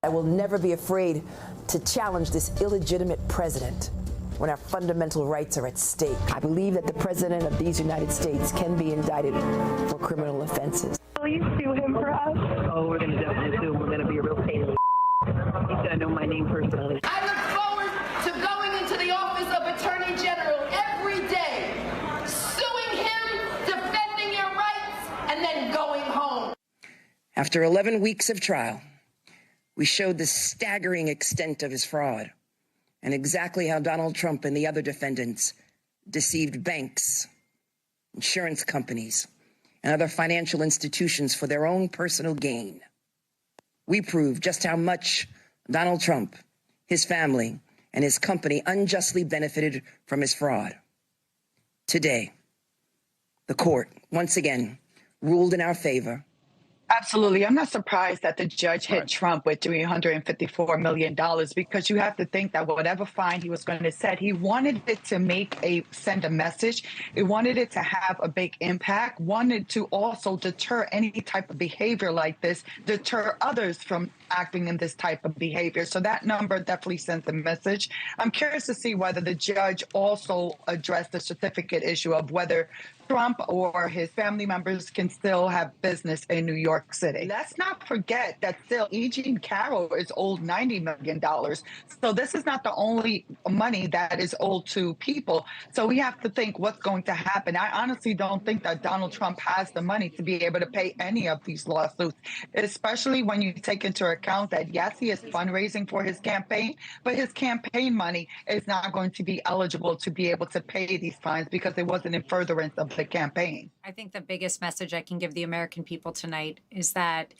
I will never be afraid to challenge this illegitimate president when our fundamental rights are at stake. I believe that the president of these United States can be indicted for criminal offenses. Will you sue him for us? Oh, we're going to definitely sue him. We're going to be a real pain in the He's going to know my name personally. I look forward to going into the office of Attorney General every day, suing him, defending your rights, and then going home. After 11 weeks of trial, we showed the staggering extent of his fraud and exactly how Donald Trump and the other defendants deceived banks, insurance companies, and other financial institutions for their own personal gain. We proved just how much Donald Trump, his family, and his company unjustly benefited from his fraud. Today, the court, once again, ruled in our favor. Absolutely. I'm not surprised that the judge hit Trump with $354 million, because you have to think that whatever fine he was going to set, he wanted it to send a message. He wanted it to have a big impact, wanted to also deter any type of behavior like this, deter others from acting in this type of behavior. So that number definitely sends a message. I'm curious to see whether the judge also addressed the certificate issue of whether Trump or his family members can still have business in New York City. Let's not forget that still E. Jean Carroll is owed $90 million. So this is not the only money that is owed to people. So we have to think what's going to happen. I honestly don't think that Donald Trump has the money to be able to pay any of these lawsuits, especially when you take into account that, yes, he is fundraising for his campaign, but his campaign money is not going to be eligible to be able to pay these fines because it wasn't in furtherance of the campaign. I think the biggest message I can give the American people tonight is that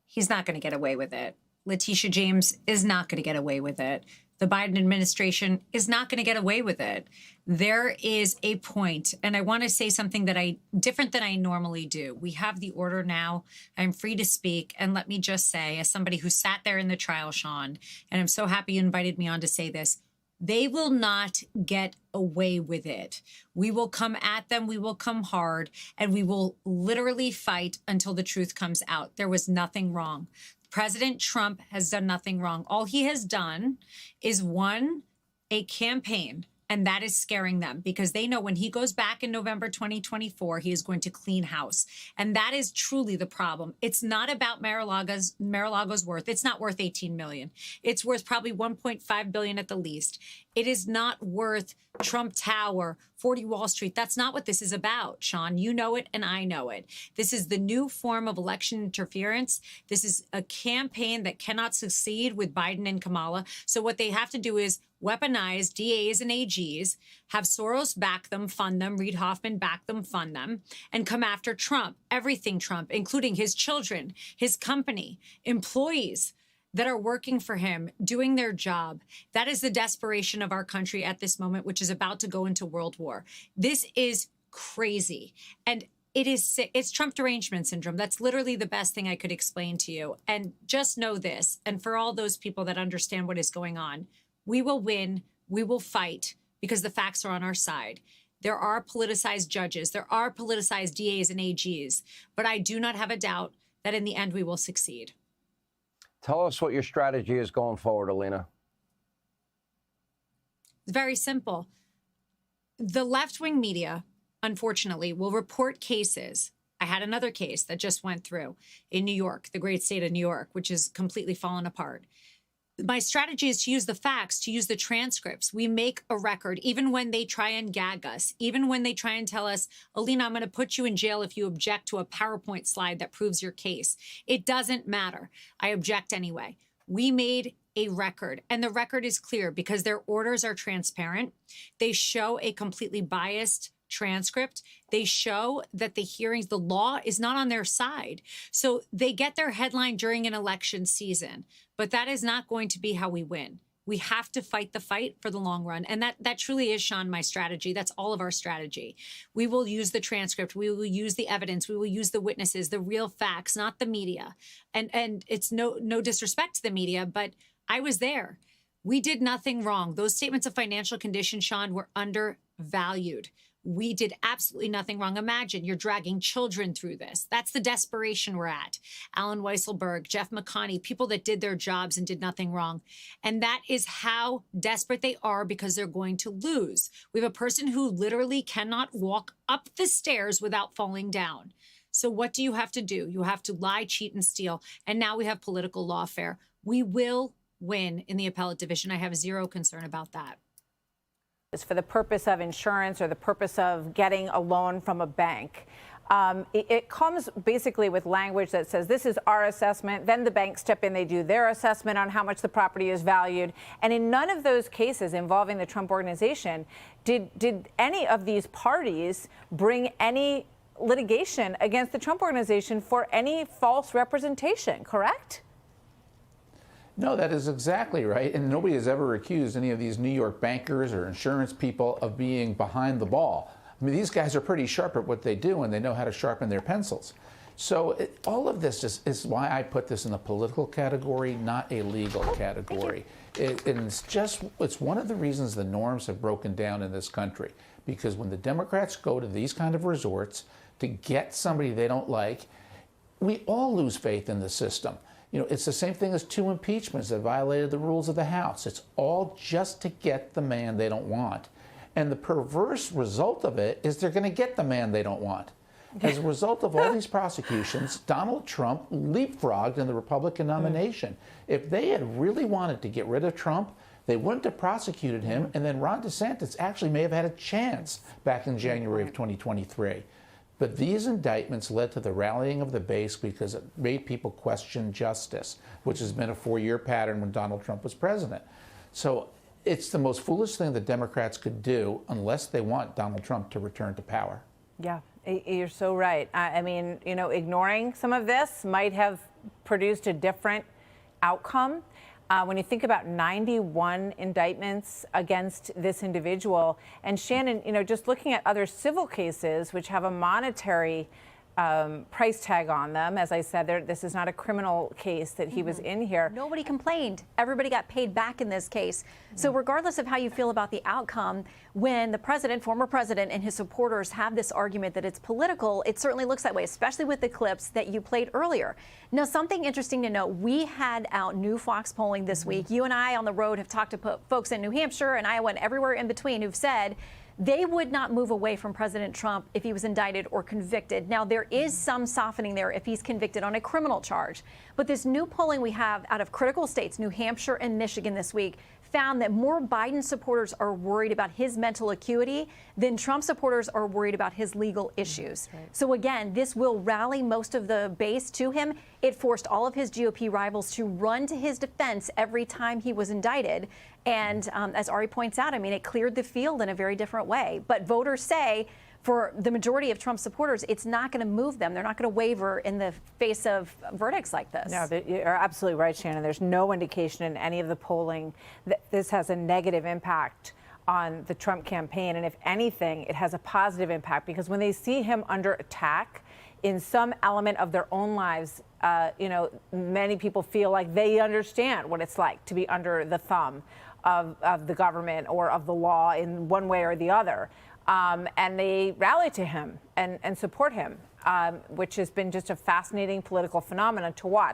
he's not going to get away with it. Letitia James is not going to get away with it. The Biden administration is not going to get away with it. There is a point, and I want to say something that different than I normally do. We have the order now. I'm free to speak. And let me just say, as somebody who sat there in the trial, Sean, and I'm so happy you invited me on to say this, they will not get away with it. We will come at them. We will come hard, and we will literally fight until the truth comes out. There was nothing wrong. President Trump has done nothing wrong. All he has done is won a campaign, and that is scaring them because they know when he goes back in November 2024, he is going to clean house. And that is truly the problem. It's not about Mar-a-Lago's worth. It's not worth $18 million. It's worth probably $1.5 billion at the least. It is not worth Trump Tower, 40 Wall Street. That's not what this is about, Sean. You know it and I know it. This is the new form of election interference. This is a campaign that cannot succeed with Biden and Kamala. So what they have to do is weaponize DAs and AGs, have Soros back them, fund them, Reid Hoffman back them, fund them, and come after Trump, everything Trump, including his children, his company, employees that are working for him, doing their job. That is the desperation of our country at this moment, which is about to go into world war. This is crazy. And it is sick. It's Trump derangement syndrome. That's literally the best thing I could explain to you. And just know this, and for all those people that understand what is going on, we will win, we will fight, because the facts are on our side. There are politicized judges, there are politicized DAs and AGs, but I do not have a doubt that in the end we will succeed. Tell us what your strategy is going forward, Alina. It's very simple. The left-wing media, unfortunately, will report cases. I had another case that just went through in New York, the great state of New York, which is completely fallen apart. My strategy is to use the facts, to use the transcripts. We make a record, even when they try and gag us, even when they try and tell us, Alina, I'm going to put you in jail if you object to a PowerPoint slide that proves your case. It doesn't matter. I object anyway. We made a record, and the record is clear because their orders are transparent. They show a completely biased transcript. They show that the hearings, the law is not on their side. So they get their headline during an election season, but that is not going to be how we win. We have to fight the fight for the long run. And that truly is, Sean, my strategy. That's all of our strategy. We will use the transcript. We will use the evidence. We will use the witnesses, the real facts, not the media. And it's no disrespect to the media, but I was there. We did nothing wrong. Those statements of financial condition, Sean, were undervalued. We did absolutely nothing wrong. Imagine you're dragging children through this. That's the desperation we're at. Alan Weisselberg, Jeff McConney, people that did their jobs and did nothing wrong. And that is how desperate they are because they're going to lose. We have a person who literally cannot walk up the stairs without falling down. So what do you have to do? You have to lie, cheat, and steal. And now we have political lawfare. We will win in the appellate division. I have zero concern about that. For the purpose of insurance or the purpose of getting a loan from a bank. It comes basically with language that says this is our assessment. Then the banks step in, they do their assessment on how much the property is valued. And in none of those cases involving the Trump organization did any of these parties bring any litigation against the Trump organization for any false representation, correct? No, that is exactly right. And nobody has ever accused any of these New York bankers or insurance people of being behind the ball. I mean, these guys are pretty sharp at what they do, and they know how to sharpen their pencils. So all of this is why I put this in the political category, not a legal category. And it's one of the reasons the norms have broken down in this country. Because when the Democrats go to these kind of resorts to get somebody they don't like, we all lose faith in the system. You know, it's the same thing as 2 impeachments that violated the rules of the House. It's all just to get the man they don't want. And the perverse result of it is they're going to get the man they don't want. As a result of all these prosecutions, Donald Trump leapfrogged in the Republican nomination. If they had really wanted to get rid of Trump, they wouldn't have prosecuted him, and then Ron DeSantis actually may have had a chance back in January of 2023. But these indictments led to the rallying of the base because it made people question justice, which has been a 4-year pattern when Donald Trump was president. So it's the most foolish thing the Democrats could do unless they want Donald Trump to return to power. Yeah, you're so right. I mean, you know, ignoring some of this might have produced a different outcome. When you think about 91 indictments against this individual, and Shannon, you know, just looking at other civil cases which have a monetary price tag on them. As I said, this is not a criminal case that he was in here. Nobody complained. Everybody got paid back in this case. So regardless of how you feel about the outcome, when the president, former president, and his supporters have this argument that it's political, it certainly looks that way, especially with the clips that you played earlier. Now, something interesting to note, we had out new Fox polling this week. You and I on the road have talked to folks in New Hampshire and Iowa and everywhere in between who've said they would not move away from President Trump if he was indicted or convicted. Now, there is some softening there if he's convicted on a criminal charge. But this new polling we have out of critical states, New Hampshire and Michigan this week, found that more Biden supporters are worried about his mental acuity than Trump supporters are worried about his legal issues. Right. So again, this will rally most of the base to him. It forced all of his GOP rivals to run to his defense every time he was indicted. And as Ari points out, I mean, it cleared the field in a very different way. But voters say, for the majority of Trump supporters, it's not going to move them. They're not going to waver in the face of verdicts like this. No, you're absolutely right, Shannon. There's no indication in any of the polling that this has a negative impact on the Trump campaign. And if anything, it has a positive impact because when they see him under attack in some element of their own lives, you know, many people feel like they understand what it's like to be under the thumb of the government or of the law in one way or the other. And they rally to him and support him, which has been just a fascinating political phenomenon to watch.